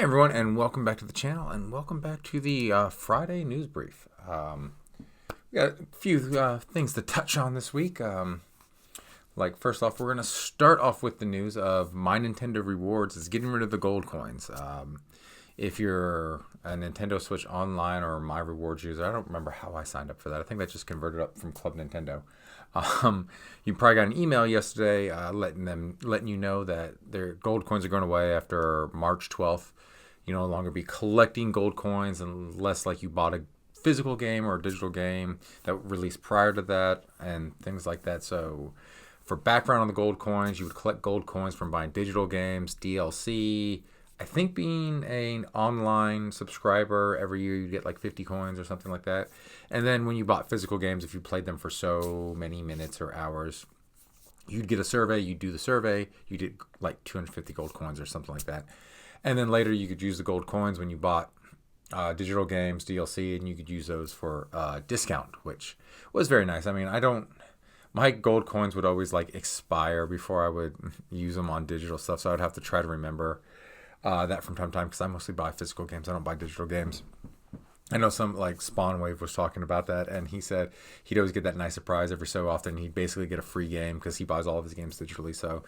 everyone, and welcome back to the channel, and welcome back to the Friday news brief. We got a few things to touch on this week. First off, we're going to start off with the news of My Nintendo Rewards is getting rid of the gold coins. If you're a Nintendo Switch Online or My Rewards user, I don't remember how I signed up for that. I think that just converted up from Club Nintendo. You probably got an email yesterday letting you know that their gold coins are going away after March 12th. You no longer be collecting gold coins unless like you bought a physical game or a digital game that released prior to that and things like that. So for background on the gold coins, you would collect gold coins from buying digital games, DLC. I think being an online subscriber, every year you get like 50 coins or something like that. And then when you bought physical games, if you played them for so many minutes or hours, you'd get a survey. You'd do the survey. You get like 250 gold coins or something like that. And then later you could use the gold coins when you bought digital games, DLC, and you could use those for discount, which was very nice. I mean, my gold coins would always like expire before I would use them on digital stuff. So I'd have to try to remember that from time to time because I mostly buy physical games. I don't buy digital games. I know some like Spawn Wave was talking about that, and he said he'd always get that nice surprise every so often. He'd basically get a free game because he buys all of his games digitally. So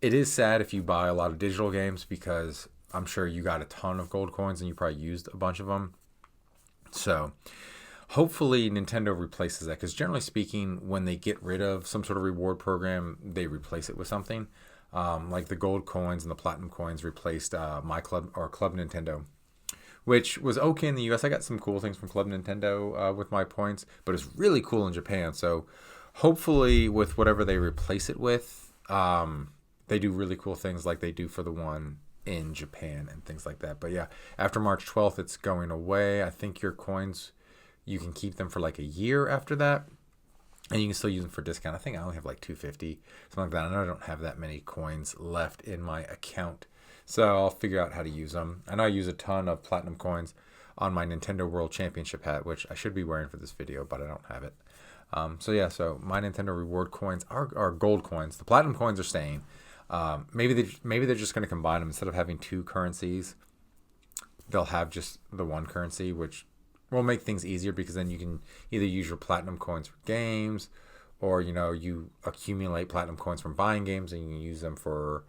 it is sad if you buy a lot of digital games because I'm sure you got a ton of gold coins and you probably used a bunch of them. So hopefully Nintendo replaces that because generally speaking, when they get rid of some sort of reward program, they replace it with something. Like the gold coins and the platinum coins replaced my club or Club Nintendo, which was okay in the US. I got some cool things from Club Nintendo with my points, but it's really cool in Japan. So hopefully with whatever they replace it with, they do really cool things like they do for the one in Japan and things like that. But yeah, after March 12th, it's going away. I think your coins, you can keep them for like a year after that. And you can still use them for discount. I think I only have like 250, something like that. I know I don't have that many coins left in my account. So I'll figure out how to use them. I know I use a ton of platinum coins on my Nintendo World Championship hat, which I should be wearing for this video, but I don't have it. So my Nintendo reward coins are gold coins. The platinum coins are staying. Maybe they're just going to combine them. Instead of having two currencies, they'll have just the one currency, which will make things easier because then you can either use your platinum coins for games or, you accumulate platinum coins from buying games and you can use them for,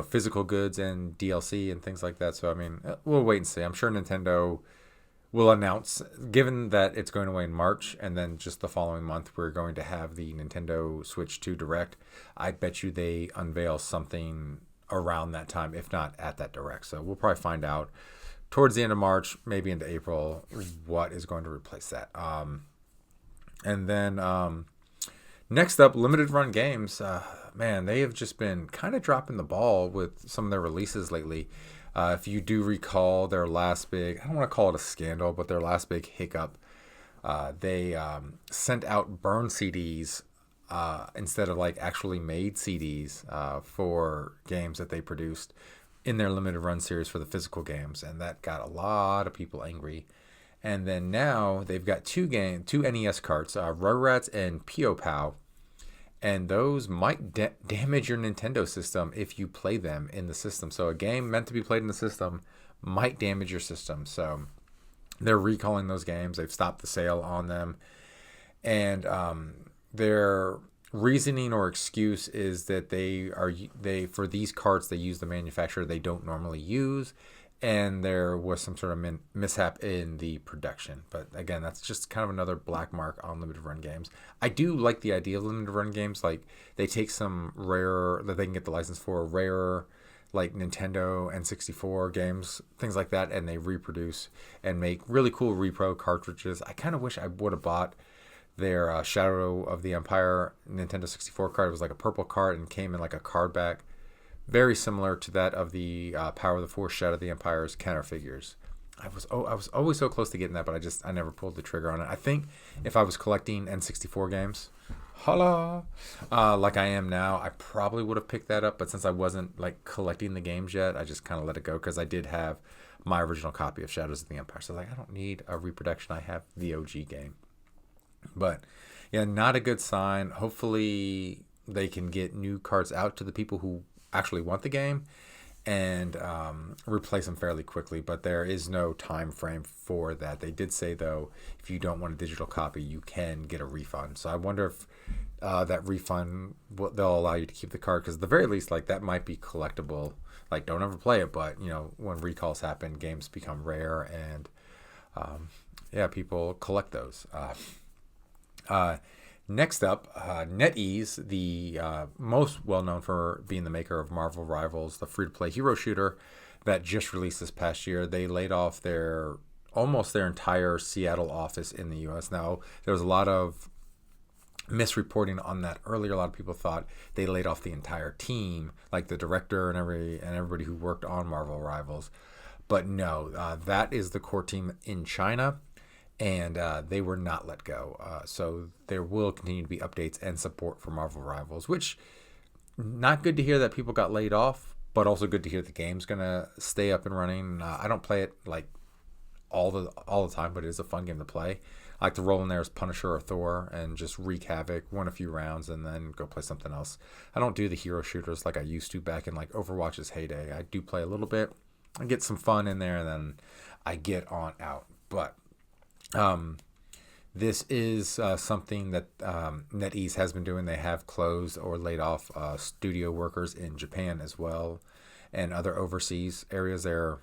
physical goods and DLC and things like that. So, I mean, we'll wait and see. I'm sure Nintendo will announce, given that it's going away in March and then just the following month, we're going to have the Nintendo Switch 2 Direct. I bet you they unveil something around that time, if not at that Direct. So we'll probably find out towards the end of March, maybe into April, what is going to replace that. And then next up, limited run games. Man, they have just been kind of dropping the ball with some of their releases lately. If you do recall their last big, I don't want to call it a scandal, but their last big hiccup, they sent out burn CDs instead of like actually made CDs for games that they produced in their limited run series for the physical games, and that got a lot of people angry. And then now they've got two NES carts, Rugrats and Pio Pow, and those might damage your Nintendo system if you play them in the system. So a game meant to be played in the system might damage your system. So they're recalling those games. They've stopped the sale on them, and their reasoning or excuse is that they for these carts they use the manufacturer they don't normally use, and there was some sort of mishap in the production. But again, that's just kind of another black mark on limited run games. I do like the idea of limited run games. Like they take some rare that they can get the license for rare, like Nintendo N64 games, things like that, and they reproduce and make really cool repro cartridges. I kind of wish I would have bought their Shadow of the Empire Nintendo 64 card. It was like a purple card and came in like a card back, very similar to that of the Power of the Force Shadow of the Empire's counter figures. I was always so close to getting that, but I never pulled the trigger on it. I think if I was collecting N64 games, like I am now, I probably would have picked that up. But since I wasn't like collecting the games yet, I just kind of let it go because I did have my original copy of Shadows of the Empire. So I don't need a reproduction. I have the OG game. But yeah, not a good sign. Hopefully they can get new cards out to the people who actually want the game and replace them fairly quickly, but there is no time frame for that. They did say, though, if you don't want a digital copy, you can get a refund. So I wonder if that refund, they'll allow you to keep the card, because at the very least, like, that might be collectible. Like, don't ever play it, but, when recalls happen, games become rare, and yeah, people collect those. Next up, NetEase, the most well-known for being the maker of Marvel Rivals, the free-to-play hero shooter that just released this past year. They laid off almost their entire Seattle office in the U.S. Now, there was a lot of misreporting on that earlier. A lot of people thought they laid off the entire team, like the director and everybody who worked on Marvel Rivals. But no, that is the core team in China, and they were not let go. So there will continue to be updates and support for Marvel Rivals, which, not good to hear that people got laid off, but also good to hear the game's gonna stay up and running. I don't play it like all the time, but it is a fun game to play. I like to roll in there as Punisher or Thor and just wreak havoc, win a few rounds, and then go play something else. I don't do the hero shooters like I used to back in like Overwatch's heyday. I do play a little bit. I get some fun in there, and then I get on out. But this is something that NetEase has been doing. They have closed or laid off studio workers in Japan as well, and other overseas areas. They're,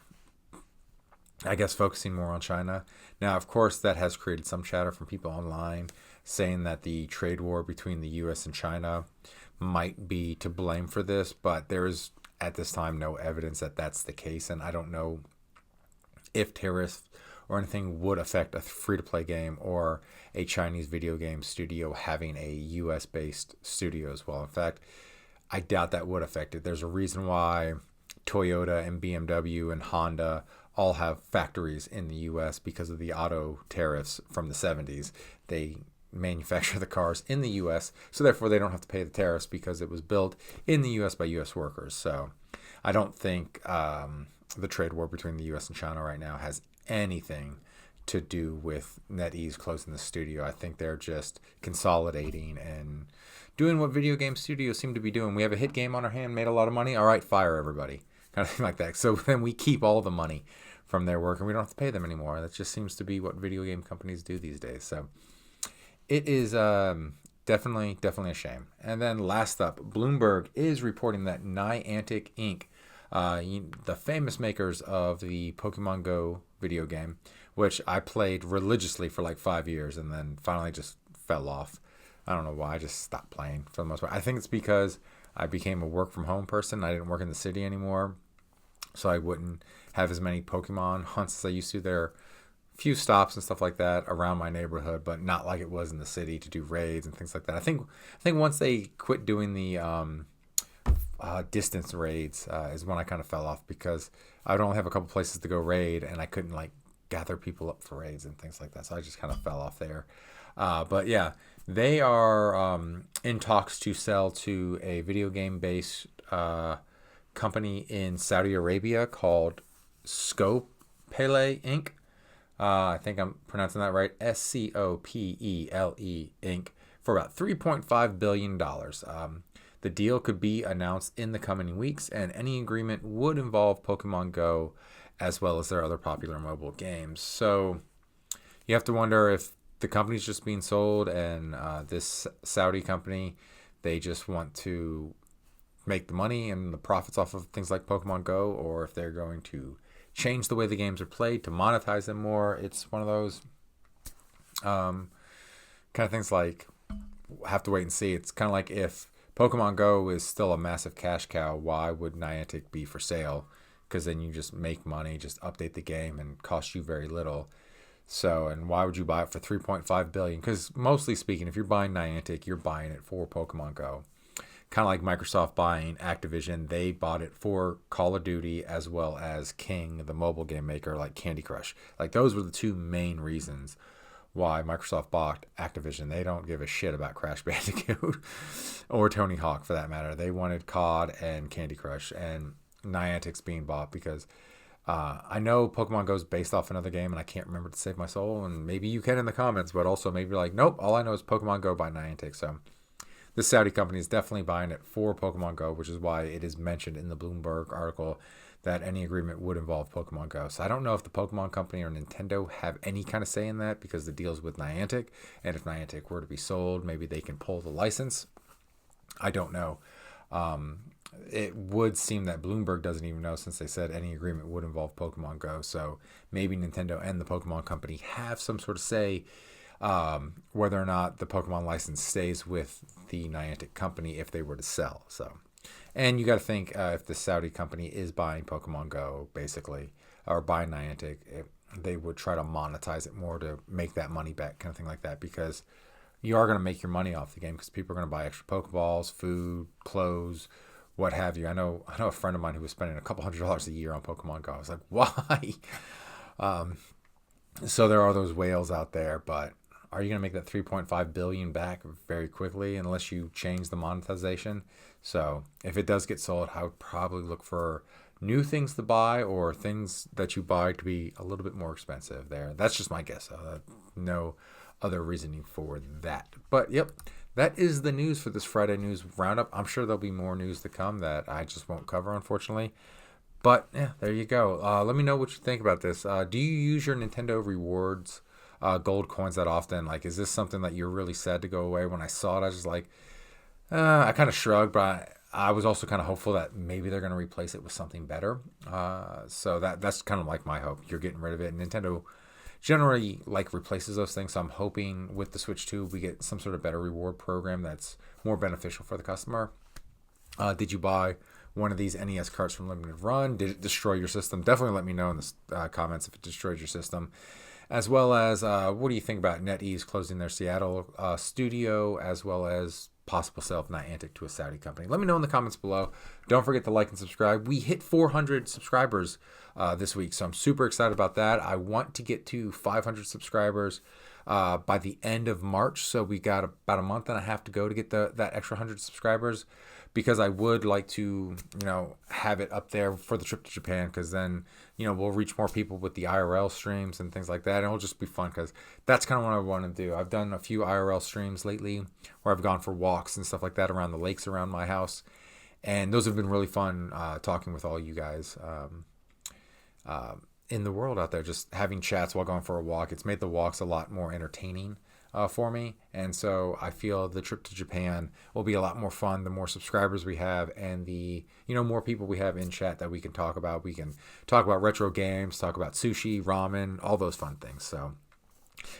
I guess, focusing more on China. Now, of course, that has created some chatter from people online saying that the trade war between the U.S. and China might be to blame for this, but there is, at this time, no evidence that that's the case, and I don't know if tariffs or anything would affect a free-to-play game or a Chinese video game studio having a U.S.-based studio as well. In fact, I doubt that would affect it. There's a reason why Toyota and BMW and Honda all have factories in the U.S. because of the auto tariffs from the 70s. They manufacture the cars in the U.S., so therefore they don't have to pay the tariffs because it was built in the U.S. by U.S. workers. So I don't think the trade war between the U.S. and China right now has anything to do with NetEase closing the studio. I think they're just consolidating and doing what video game studios seem to be doing. We have a hit game on our hand, made a lot of money. All right, fire everybody. Kind of thing like that. So then we keep all the money from their work and we don't have to pay them anymore. That just seems to be what video game companies do these days. So it is definitely a shame. And then last up, Bloomberg is reporting that Niantic Inc., the famous makers of the Pokemon Go video game, which I played religiously for like 5 years and then finally just fell off. I don't know why. I just stopped playing for the most part. I think it's because I became a work from home person. I didn't work in the city anymore, so I wouldn't have as many Pokemon hunts as I used to. There are a few stops and stuff like that around my neighborhood, but not like it was in the city to do raids and things like that. I think once they quit doing the distance raids is when I kind of fell off, because I would only have a couple places to go raid and I couldn't like gather people up for raids and things like that. So I just kind of fell off there. But yeah, they are in talks to sell to a video game based company in Saudi Arabia called Scopele Inc. I think I'm pronouncing that right. SCOPELE Inc. for about $3.5 billion. The deal could be announced in the coming weeks, and any agreement would involve Pokemon Go as well as their other popular mobile games. So you have to wonder if the company's just being sold and this Saudi company, they just want to make the money and the profits off of things like Pokemon Go, or if they're going to change the way the games are played to monetize them more. It's one of those kind of things, like, have to wait and see. It's kind of like if Pokemon Go is still a massive cash cow, why would Niantic be for sale? Because then you just make money, just update the game and cost you very little. So, and why would you buy it for $3.5 billion? Because mostly speaking, if you're buying Niantic, you're buying it for Pokemon Go. Kind of like Microsoft buying Activision, they bought it for Call of Duty as well as King, the mobile game maker, like Candy Crush. Like, those were the two main reasons why Microsoft bought Activision. They don't give a shit about Crash Bandicoot or Tony Hawk for that matter. They wanted COD and Candy Crush, and Niantic's being bought because I know Pokemon Go is based off another game and I can't remember to save my soul, and maybe you can in the comments, but also maybe like, nope, all I know is Pokemon Go by Niantic. So the Saudi company is definitely buying it for Pokemon Go, which is why it is mentioned in the Bloomberg article that any agreement would involve Pokemon Go. So I don't know if the Pokemon company or Nintendo have any kind of say in that, because the deal's with Niantic, and if Niantic were to be sold, maybe they can pull the license. I don't know. It would seem that Bloomberg doesn't even know, since they said any agreement would involve Pokemon Go. So maybe Nintendo and the Pokemon company have some sort of say whether or not the Pokemon license stays with the Niantic company if they were to sell. So, and you got to think, if the Saudi company is buying Pokemon Go, basically, or buying Niantic, they would try to monetize it more to make that money back, kind of thing like that, because you are going to make your money off the game, because people are going to buy extra Pokeballs, food, clothes, what have you. I know a friend of mine who was spending a couple $100s a year on Pokemon Go. I was like, why? So there are those whales out there, but are you going to make that 3.5 billion back very quickly unless you change the monetization? So if it does get sold, I would probably look for new things to buy, or things that you buy to be a little bit more expensive there. That's just my guess. No other reasoning for that. But yep, that is the news for this Friday news roundup. I'm sure there'll be more news to come that I just won't cover, unfortunately. But yeah, there you go. Let me know what you think about this. Do you use your Nintendo rewards gold coins that often? Like, is this something that you're really sad to go away? When I saw it, I was just like, I kind of shrugged, but I was also kind of hopeful that maybe they're going to replace it with something better. So that's kind of like my hope. You're getting rid of it. And Nintendo generally like replaces those things. So I'm hoping with the Switch 2 we get some sort of better reward program that's more beneficial for the customer. Did you buy one of these NES carts from Limited Run? Did it destroy your system? Definitely let me know in the comments if it destroyed your system. As well as what do you think about NetEase closing their Seattle studio, as well as possible sale of Niantic to a Saudi company? Let me know in the comments below. Don't forget to like and subscribe. We hit 400 subscribers this week, so I'm super excited about that. I want to get to 500 subscribers by the end of March, so we got about a month and a half to go to get that extra 100 subscribers, because I would like to, have it up there for the trip to Japan, because then, we'll reach more people with the IRL streams and things like that. And it'll just be fun, because that's kind of what I want to do. I've done a few IRL streams lately where I've gone for walks and stuff like that around the lakes around my house. And those have been really fun, talking with all you guys in the world out there, just having chats while going for a walk. It's made the walks a lot more entertaining for me, and so I feel the trip to Japan will be a lot more fun the more subscribers we have, and the more people we have in chat that we can talk about. We can talk about retro games, talk about sushi, ramen, all those fun things. So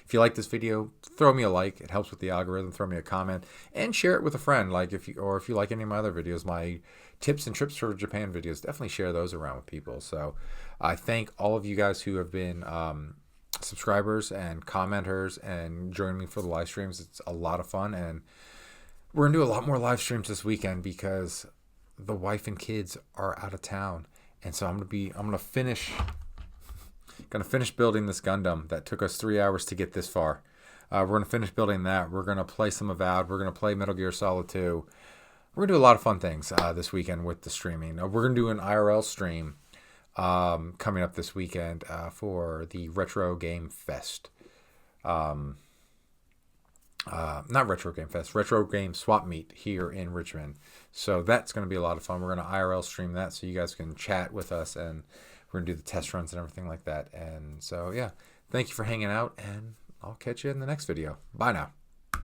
if you like this video, throw me a like. It helps with the algorithm. Throw me a comment and share it with a friend. Like if you like any of my other videos, my tips and trips for Japan videos, definitely share those around with people. So I thank all of you guys who have been subscribers and commenters and joining me for the live streams. It's a lot of fun, and we're gonna do a lot more live streams this weekend because the wife and kids are out of town, and so I'm gonna finish building this Gundam that took us 3 hours to get this far. We're gonna finish building that. We're gonna play some Avowed. We're gonna play Metal Gear Solid 2. We're gonna do a lot of fun things this weekend with the streaming. We're gonna do an IRL stream coming up this weekend for the Retro Game Fest. Not Retro Game Fest, Retro Game Swap Meet here in Richmond. So that's going to be a lot of fun. We're going to IRL stream that so you guys can chat with us, and we're going to do the test runs and everything like that. And so, yeah, thank you for hanging out, and I'll catch you in the next video. Bye now.